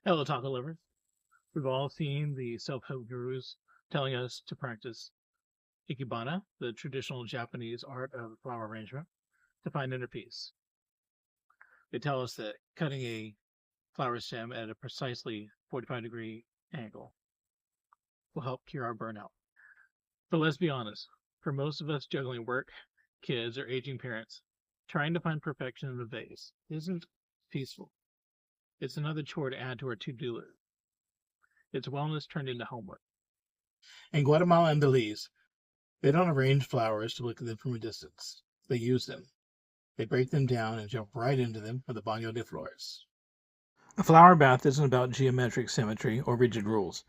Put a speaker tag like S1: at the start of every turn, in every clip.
S1: Hello, taco lovers. We've all seen the self-help gurus telling us to practice Ikebana, the traditional Japanese art of flower arrangement, to find inner peace. They tell us that cutting a flower stem at a precisely 45-degree angle will help cure our burnout. But let's be honest, for most of us juggling work, kids, or aging parents, trying to find perfection in a vase isn't peaceful. It's another chore to add to our to-do list. It's wellness turned into homework.
S2: In Guatemala and Belize, they don't arrange flowers to look at them from a distance. They use them. They break them down and jump right into them for the Baño de Flores. A flower bath isn't about geometric symmetry or rigid rules.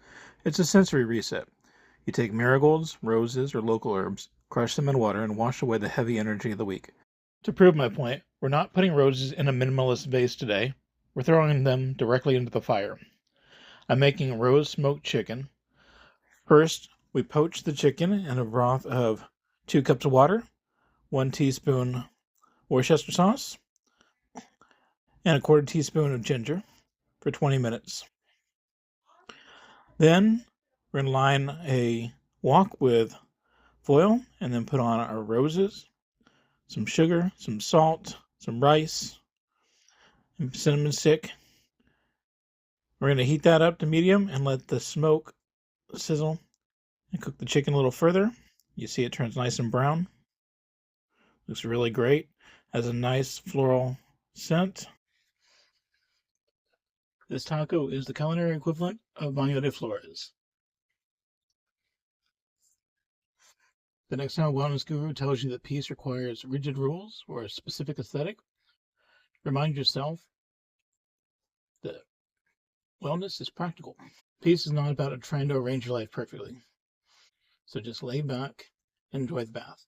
S2: It's a sensory reset. You take marigolds, roses, or local herbs, crush them in water, and wash away the heavy energy of the week. To prove my point, we're not putting roses in a minimalist vase today. We're throwing them directly into the fire. I'm making rose smoked chicken. First, we poach the chicken in a broth of 2 cups of water, 1 teaspoon Worcestershire sauce, and a quarter teaspoon of ginger for 20 minutes. Then we're going to line a wok with foil and then put on our roses, some sugar, some salt, some rice, and cinnamon stick. We're going to heat that up to medium and let the smoke sizzle and cook the chicken a little further. You see it turns nice and brown. Looks really great. Has a nice floral scent. This taco is the culinary equivalent of Baño de Flores. The next time a wellness guru tells you that peace requires rigid rules or a specific aesthetic, remind yourself that wellness is practical. Peace is not about a trying to arrange your life perfectly. So just lay back and enjoy the bath.